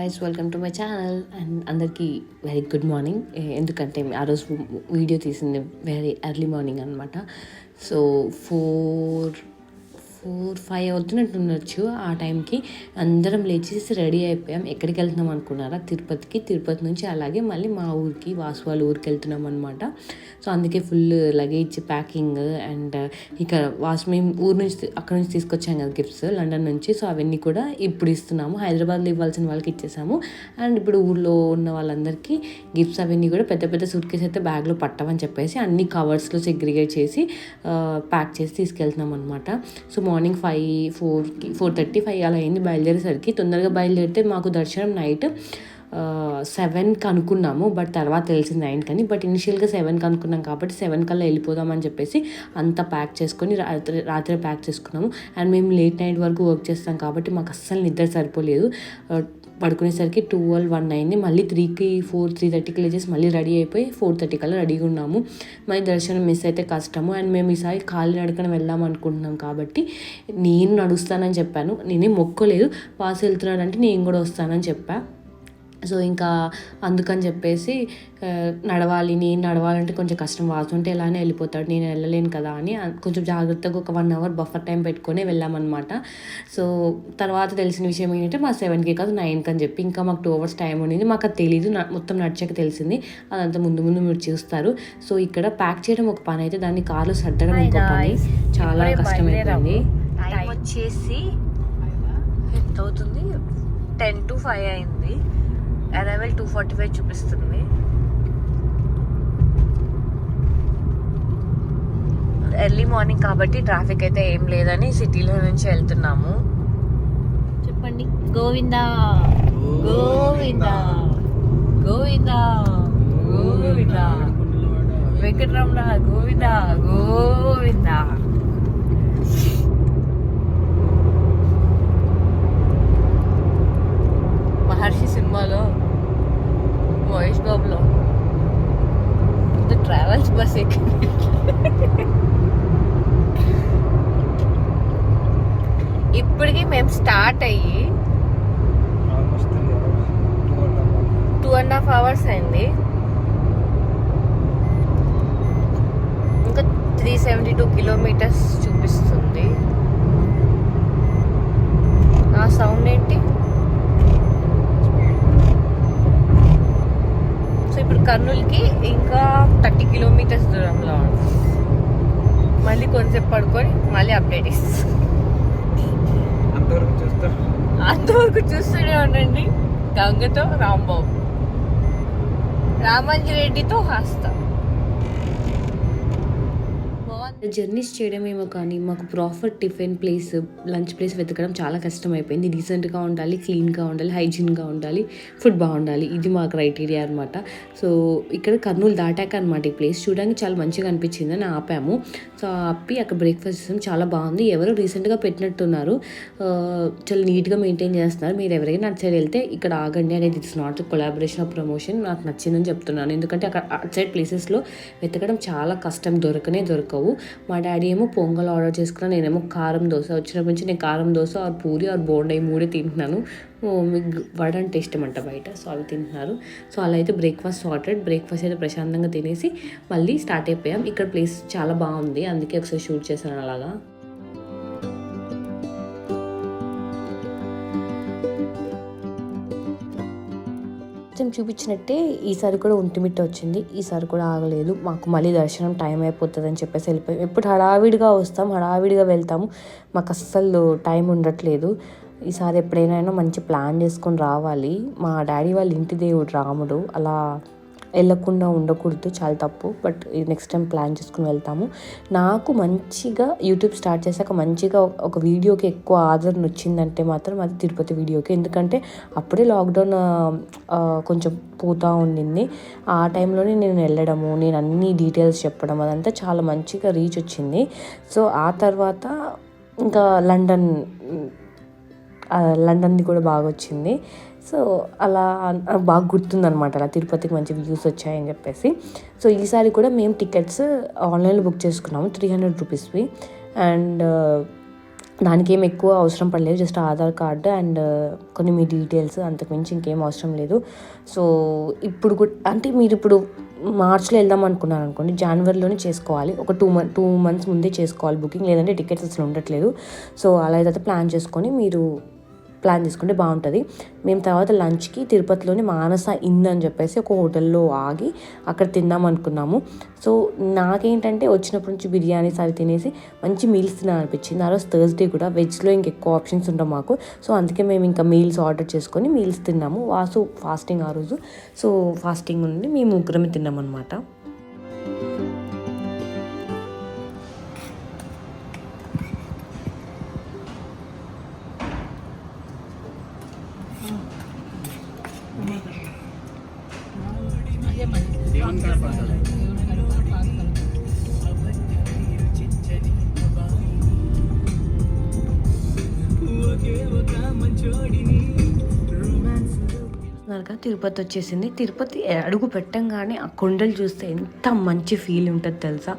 Guys, welcome to my channel. And అందరికీ very good morning. ఎందుకంటే ఆ రోజు వీడియో తీసింది వెరీ ఎర్లీ మార్నింగ్ అనమాట. సో 4-5 అవుతున్నట్టు ఉండొచ్చు. ఆ టైంకి అందరం లేచేసి రెడీ అయిపోయాం. ఎక్కడికి వెళ్తున్నాం అనుకున్నారా? తిరుపతి నుంచి అలాగే మళ్ళీ మా ఊరికి, వాసు వాళ్ళ ఊరికి వెళ్తున్నాం అనమాట. సో అందుకే ఫుల్ లగేజ్ ప్యాకింగ్ అండ్ ఇక మేము ఊరు నుంచి అక్కడ నుంచి తీసుకొచ్చాం కదా గిఫ్ట్స్ లండన్ నుంచి. సో అవన్నీ కూడా ఇప్పుడు ఇస్తున్నాము. హైదరాబాద్లో ఇవ్వాల్సిన వాళ్ళకి ఇచ్చేసాము. అండ్ ఇప్పుడు ఊర్లో ఉన్న వాళ్ళందరికీ గిఫ్ట్స్ అవన్నీ కూడా పెద్ద పెద్ద సూట్ కేసు అయితే బ్యాగ్లో పట్టమని చెప్పేసి అన్ని కవర్స్లో సెగ్రిగేట్ చేసి ప్యాక్ చేసి తీసుకెళ్తున్నాం అనమాట. సో మార్నింగ్ 4:30-5 అలా అయింది బయలుదేరేసరికి. తొందరగా బయలుదేరితే మాకు దర్శనం నైట్ 7కి అనుకున్నాము, బట్ తర్వాత తెలిసింది 9 అని. బట్ ఇనిషియల్గా 7కి అనుకున్నాం కాబట్టి 7 కల్లా వెళ్ళిపోదామని చెప్పేసి అంతా ప్యాక్ చేసుకొని రాత్రి ప్యాక్ చేసుకున్నాము. అండ్ మేము లేట్ నైట్ వరకు వర్క్ చేస్తాం కాబట్టి మాకు అస్సలు నిద్ర సరిపోలేదు. పడుకునేసరికి 12-1 అయింది. మళ్ళీ 3:30కి లేచేసి మళ్ళీ రెడీ అయిపోయి 4:30 కల్లా రెడీగా ఉన్నాము. మళ్ళీ దర్శనం మిస్ అయితే కష్టము. అండ్ మేము ఈసారి కాలి నడకన వెళ్దాం అనుకుంటున్నాం కాబట్టి నేను నడుస్తానని చెప్పాను. నేనేం మొక్కలేదు, వాసు వెళ్తున్నాడంటే నేను కూడా వస్తానని చెప్పా. సో ఇంకా అందుకని చెప్పేసి నేను నడవాలంటే కొంచెం కష్టం, వాసుంటే ఎలానే వెళ్ళిపోతాడు, నేను వెళ్ళలేను కదా అని కొంచెం జాగ్రత్తగా ఒక 1 అవర్ బఫర్ టైం పెట్టుకొని వెళ్ళామన్నమాట. సో తర్వాత తెలిసిన విషయం ఏంటంటే మా 7కి కాదు 9కి అని చెప్పి, ఇంకా మాకు 2 అవర్స్ టైం ఉండింది. మాకు అది తెలీదు, మొత్తం నడిచాక తెలిసింది. అదంతా ముందు మీరు చూస్తారు. సో ఇక్కడ ప్యాక్ చేయడం ఒక పని అయితే, దాన్ని కార్లో సర్దడం ఇంకో పని. చాలా కష్టమైపోయింది. టైం వచ్చేసి ఎంత అవుతుంది? 10-5 అయింది. అరైవల్ 2:45 చూపిస్తుంది. ఎర్లీ మార్నింగ్ కాబట్టి ట్రాఫిక్ అయితే ఏం లేదని సిటీలో నుంచి వెళ్తున్నాము. చెప్పండి. గోవిందా గోవిందా గోవిందా గోవిందా వెంకటరమణ గోవిందా గోవిందా. మహర్షి సినిమాలో మహేష్ బాబులో ట్రావెల్స్ బస్ ఎక్కి ఇప్పటికి మేము స్టార్ట్ అయ్యి 2.5 hours అయింది. ఇంకా 372 kilometers చూపిస్తుంది. ఆ సౌండ్ ఏంటి? సో ఇప్పుడు కర్నూలుకి ఇంకా 30 kilometers దూరంలో ఉంది. మళ్ళీ కొంచెంసేపు పడుకొని మళ్ళీ అప్డేట్ ఇస్తాం. అంతవరకు చూస్తూనే ఉండండి. గంగతో రాంబాబు, రామాంజిరెడ్డితో హాస్తా. జర్నీస్ చేయడమేమో కానీ మాకు proper tiffin place, lunch place వెతకడం చాలా కష్టం అయిపోయింది. డీసెంట్గా ఉండాలి, క్లీన్గా ఉండాలి, హైజీన్గా ఉండాలి, ఫుడ్ బాగుండాలి. ఇది మా క్రైటీరియా అనమాట. సో ఇక్కడ కర్నూలు దాటాక అనమాట ఈ ప్లేస్ చూడడానికి చాలా మంచిగా అనిపించింది అని ఆపాము. సో ఆపి అక్కడ బ్రేక్ఫాస్ట్ సిస్టమ్ చాలా బాగుంది. ఎవరో రీసెంట్గా పెట్టినట్టున్నారు, చాలా నీట్గా మెయింటైన్ చేస్తున్నారు. మీరు ఎవరైనా అటు సైడ్ వెళ్తే ఇక్కడ ఆగండి అనేది. It's not collaboration of promotion, నాకు నచ్చిందని చెప్తున్నాను. ఎందుకంటే అక్కడ అటు సైడ్ ప్లేసెస్లో వెతకడం చాలా కష్టం, దొరకవు. మా డాడీ ఏమో పొంగల్ ఆర్డర్ చేసుకున్నాను, నేనేమో కారం దోశ. వచ్చినప్పటి నుంచి నేను కారం దోశ ఆర్ పూరి ఆర్ బోండా ఈ 3 తింటున్నాను. మీకు వడ అంటే ఇష్టం అంట బయట, సో అవి తింటున్నారు. సో అలా అయితే బ్రేక్ఫాస్ట్ సార్టెడ్. బ్రేక్ఫాస్ట్ అయితే ప్రశాంతంగా తినేసి మళ్ళీ స్టార్ట్ అయిపోయాం. ఇక్కడ ప్లేస్ చాలా బాగుంది, అందుకే ఒకసారి షూట్ చేశాను అలాగా. చూపించినట్టే ఈసారి కూడా ఒంటిమిట్ట వచ్చింది. ఈసారి కూడా ఆగలేదు. మాకు మళ్ళీ దర్శనం టైం అయిపోతుంది అని చెప్పేసి వెళ్ళిపోయాం. ఎప్పుడు హడావిడిగా వస్తాం, హడావిడిగా వెళ్తాము, మాకు అస్సలు టైం ఉండట్లేదు. ఈసారి ఎప్పుడైనా మంచి ప్లాన్ చేసుకొని రావాలి. మా డాడీ వాళ్ళ ఇంటి దేవుడు రాముడు, అలా వెళ్ళకుండా ఉండకూడదు, చాలా తప్పు. బట్ నెక్స్ట్ టైం ప్లాన్ చేసుకుని వెళ్తాము. నాకు మంచిగా యూట్యూబ్ స్టార్ట్ చేశాక మంచిగా ఒక వీడియోకి ఎక్కువ ఆదరణ వచ్చిందంటే మాత్రం అది తిరుపతి వీడియోకి. ఎందుకంటే అప్పుడే లాక్డౌన్ కొంచెం పోతూ ఉండింది. ఆ టైంలోనే నేను వెళ్ళడము, నేను అన్ని డీటెయిల్స్ చెప్పడం, అదంతా చాలా మంచిగా రీచ్ వచ్చింది. సో ఆ తర్వాత ఇంకా లండన్ది కూడా బాగా వచ్చింది. సో అలా బాగా గుర్తుందనమాట, అలా తిరుపతికి మంచి వ్యూస్ వచ్చాయని చెప్పేసి. సో ఈసారి కూడా మేము టికెట్స్ ఆన్లైన్లో బుక్ చేసుకున్నాము 300 రూపీస్వి. అండ్ దానికి ఏం ఎక్కువ అవసరం పడలేదు, జస్ట్ ఆధార్ కార్డు అండ్ కొన్ని మీ డీటెయిల్స్, అంతకుమించి ఇంకేం అవసరం లేదు. సో ఇప్పుడు అంటే మీరు ఇప్పుడు మార్చ్లో వెళ్దాం అనుకున్నారు అనుకోండి, జనవరిలోనే చేసుకోవాలి. ఒక 2 months ముందే చేసుకోవాలి బుకింగ్, లేదంటే టికెట్స్ అసలు ఉండట్లేదు. సో అలా అయితే ప్లాన్ చేసుకొని మీరు ప్లాన్ చేసుకుంటే బాగుంటుంది. మేము తర్వాత లంచ్కి తిరుపతిలోని మానస ఇన్ అని చెప్పేసి ఒక హోటల్లో ఆగి అక్కడ తిందాం అనుకున్నాము. సో నాకేంటంటే వచ్చినప్పటి నుంచి బిర్యానీస్ అవి తినేసి మంచి మీల్స్ తినాలని అనిపించింది. ఆ రోజు థర్స్డే కూడా వెజ్లో ఇంకెక్కువ ఆప్షన్స్ ఉండవు మాకు. సో అందుకే మేము ఇంకా మీల్స్ ఆర్డర్ చేసుకొని మీల్స్ తిన్నాము. వాసు ఫాస్టింగ్ ఆ రోజు, సో ఫాస్టింగ్ ఉండి మేము ముగ్గురమే తిన్నాం అనమాట. తిరుపతి వచ్చేసింది. తిరుపతి అడుగు పెట్టంగానే ఆ కొండలు చూస్తే ఎంత మంచి ఫీల్ ఉంటుంది తెలుసా.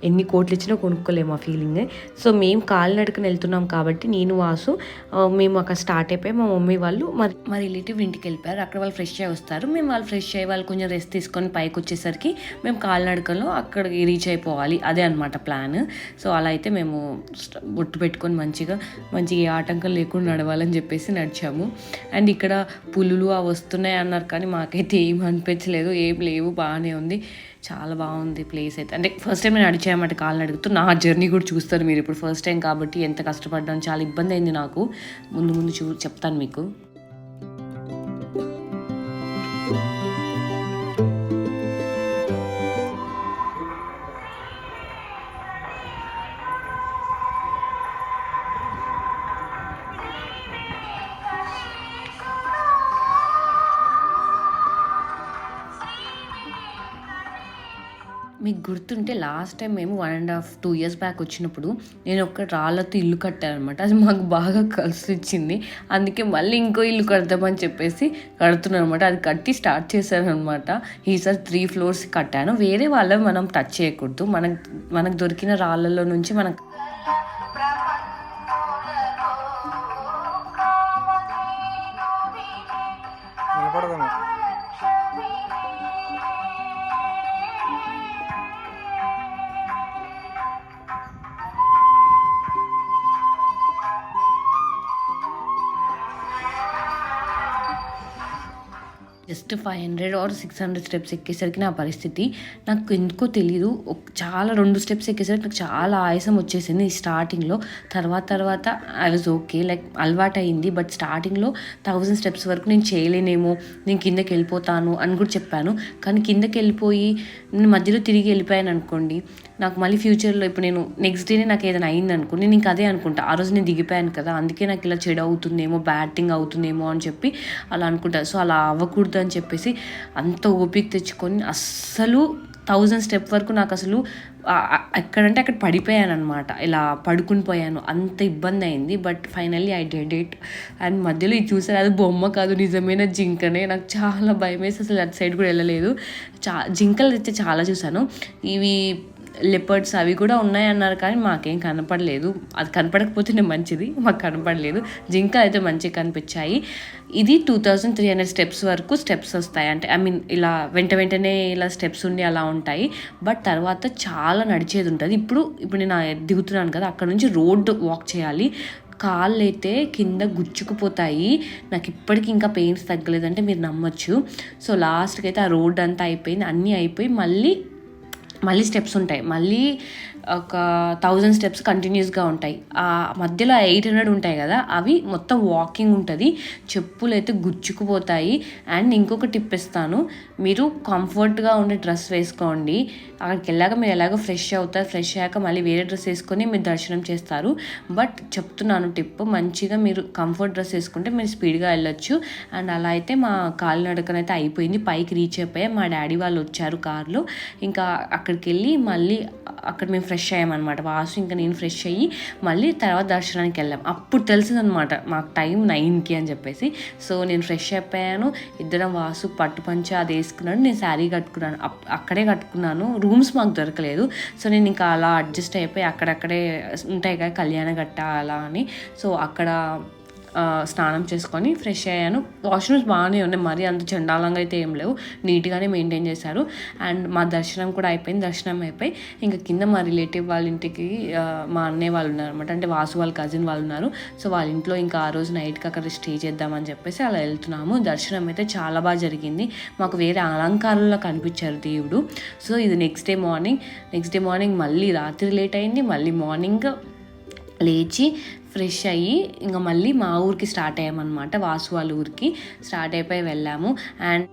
ఎన్ని కోట్లు ఇచ్చినా కొనుక్కోలేము ఆ ఫీలింగ్. సో మేము కాలినడకన వెళ్తున్నాం కాబట్టి నేను వాసు మేము అక్కడ స్టార్ట్ అయిపోయి మా మమ్మీ వాళ్ళు మా రిలేటివ్ ఇంటికి వెళ్ళిపోయారు. అక్కడ వాళ్ళు ఫ్రెష్ అయ్యి వస్తారు. మేము వాళ్ళు ఫ్రెష్ అయ్యి వాళ్ళు కొంచెం రెస్ట్ తీసుకొని పైకి వచ్చేసరికి మేము కాలినడకలో అక్కడికి రీచ్ అయిపోవాలి. అదే అనమాట ప్లాన్. సో అలా అయితే మేము బొట్టు పెట్టుకొని మంచిగా ఏ ఆటంకం లేకుండా నడవాలని చెప్పేసి నడిచాము. అండ్ ఇక్కడ పులులు అవి వస్తున్నాయి అన్నారు, కానీ మాకైతే ఏం అనిపించలేదు, ఏం లేవు, బాగానే ఉంది. చాలా బాగుంది ప్లేస్ అయితే. అంటే ఫస్ట్ టైం నేను నడిచాయన్నమాట కాళ్ళు నడుగుతూ. నా జర్నీ కూడా చూస్తారు మీరు ఇప్పుడు. ఫస్ట్ టైం కాబట్టి ఎంత కష్టపడ్డాను, చాలా ఇబ్బంది అయింది నాకు. ముందు చెప్తాను మీకు. మీకు గుర్తుంటే లాస్ట్ టైం మేము 1.5-2 years బ్యాక్ వచ్చినప్పుడు నేను ఒక రాళ్ళతో ఇల్లు కట్టాను అనమాట. అది మాకు బాగా కలిసి ఇచ్చింది. అందుకే మళ్ళీ ఇంకో ఇల్లు కడదామని చెప్పేసి కడుతున్నాను అనమాట. అది కట్టి స్టార్ట్ చేశాను అనమాట. ఈసారి 3 floors కట్టాను. వేరే వాళ్ళని మనం టచ్ చేయకూడదు. మనకు దొరికిన రాళ్ళలో నుంచి మనకు జస్ట్ 500 or 600 steps ఎక్కేసరికి నా పరిస్థితి నాకు ఎందుకో తెలీదు. చాలా 2 steps ఎక్కేసరికి నాకు చాలా ఆయాసం వచ్చేసింది ఈ స్టార్టింగ్లో. తర్వాత ఐ వాజ్ ఓకే, లైక్ అలవాటు అయింది. బట్ స్టార్టింగ్లో 1000 steps వరకు నేను చేయలేనేమో, నేను కిందకి వెళ్ళిపోతాను అని కూడా చెప్పాను. కానీ కిందకి వెళ్ళిపోయి నేను మధ్యలో తిరిగి వెళ్ళిపోయాను అనుకోండి, నాకు మళ్ళీ ఫ్యూచర్లో ఇప్పుడు నేను నెక్స్ట్ డేనే నాకు ఏదైనా అయింది అనుకోండి, నేను ఇంకా అదే అనుకుంటా, ఆ రోజు నేను దిగిపోయాను కదా, అందుకే నాకు ఇలా చెడు అవుతుందేమో, బ్యాడ్ థింగ్ అవుతుందేమో అని చెప్పి అలా అనుకుంటా. సో అలా అవ్వకూడదు అని చెప్పేసి అంత ఓపిక తెచ్చుకొని అస్సలు 1000 steps వరకు నాకు అసలు ఎక్కడంటే అక్కడ పడిపోయాను అనమాట. ఇలా పడుకుని పోయాను, అంత ఇబ్బంది అయింది. But finally I did it. And మధ్యలో ఇది చూసారు, అది బొమ్మ కాదు, నిజమైన జింకనే. నాకు చాలా భయం వేసి అసలు అటు సైడ్ కూడా వెళ్ళలేదు. జింకలు అయితే చాలా చూసాను. ఇవి లెపర్డ్స్ అవి కూడా ఉన్నాయన్నారు, కానీ మాకేం కనపడలేదు. అది కనపడకపోతేనే మంచిది, మాకు కనపడలేదు. జింకలు అయితే మంచిగా కనిపించాయి. ఇది 2300 steps వరకు స్టెప్స్ వస్తాయి. అంటే ఐ మీన్ ఇలా వెంటనే ఇలా స్టెప్స్ ఉండి అలా ఉంటాయి. బట్ తర్వాత చాలా నడిచేది ఉంటుంది. ఇప్పుడు నేను దిగుతున్నాను కదా, అక్కడ నుంచి రోడ్ వాక్ చేయాలి. కాళ్ళు అయితే కింద గుచ్చుకుపోతాయి. నాకు ఇప్పటికీ ఇంకా పెయిన్స్ తగ్గలేదంటే మీరు నమ్మొచ్చు. సో లాస్ట్కి అయితే ఆ రోడ్ అంతా అయిపోయింది, అన్నీ అయిపోయి మళ్ళీ స్టెప్స్ ఉంటాయి. మళ్ళీ ఒక 1000 steps కంటిన్యూస్గా ఉంటాయి. ఆ మధ్యలో 800 ఉంటాయి కదా, అవి మొత్తం వాకింగ్ ఉంటుంది. చెప్పులు అయితే గుచ్చుకుపోతాయి. అండ్ ఇంకొక టిప్ ఇస్తాను, మీరు కంఫర్ట్గా ఉండే డ్రెస్ వేసుకోండి. అక్కడికి వెళ్ళాక మీరు ఎలాగో ఫ్రెష్ అవుతారు, ఫ్రెష్ అయ్యాక మళ్ళీ వేరే డ్రెస్ వేసుకొని మీరు దర్శనం చేస్తారు. బట్ చెప్తున్నాను టిప్, మంచిగా మీరు కంఫర్ట్ డ్రెస్ వేసుకుంటే మీరు స్పీడ్గా వెళ్ళొచ్చు. అండ్ అలా అయితే మా కాలినడకనైతే అయిపోయింది, పైకి రీచ్ అయిపోయాయి. మా డాడీ వాళ్ళు వచ్చారు కార్లో. ఇంకా అక్కడ అక్కడికి వెళ్ళి మళ్ళీ అక్కడ మేము ఫ్రెష్ అయ్యామన్నమాట. వాసు ఇంకా నేను ఫ్రెష్ అయ్యి మళ్ళీ తర్వాత దర్శనానికి వెళ్ళాం. అప్పుడు తెలిసిందనమాట మాకు టైం 9కి అని చెప్పేసి. సో నేను ఫ్రెష్ అయిపోయాను, ఇద్దరం వాసు పట్టు పంచ అది వేసుకున్నాడు, నేను శారీ కట్టుకున్నాను. అక్కడే కట్టుకున్నాను, రూమ్స్ మాకు దొరకలేదు. సో నేను ఇంకా అలా అడ్జస్ట్ అయిపోయి అక్కడక్కడే ఉంటాయి కదా కళ్యాణ గట్ట అలా అని, సో అక్కడ స్నానం చేసుకొని ఫ్రెష్ అయ్యాను. వాష్రూమ్స్ బాగానే ఉన్నాయి, మరీ అంత చండాలంగా అయితే ఏం లేవు, నీట్గానే మెయింటైన్ చేశారు. అండ్ మా దర్శనం కూడా అయిపోయింది. దర్శనం అయిపోయి ఇంకా కింద మా రిలేటివ్ వాళ్ళ ఇంటికి మా అన్నయ్య వాళ్ళు ఉన్నారు అనమాట, అంటే వాసు వాళ్ళ కజిన్ వాళ్ళు ఉన్నారు. సో వాళ్ళ ఇంట్లో ఇంకా ఆ రోజు నైట్కి అక్కడ స్టే చేద్దామని చెప్పేసి అలా వెళ్తున్నాము. దర్శనం అయితే చాలా బాగా జరిగింది, మాకు వేరే అలంకారంలో కనిపించారు దేవుడు. సో ఇది నెక్స్ట్ డే మార్నింగ్ మళ్ళీ రాత్రి లేట్ అయింది, మళ్ళీ మార్నింగ్ లేచి ఫ్రెష్ అయ్యి ఇంకా మళ్ళీ మా ఊరికి స్టార్ట్ అయ్యామన్నమాట. వాసు వాళ్ళ ఊరికి స్టార్ట్ అయిపోయి వెళ్ళాము. అండ్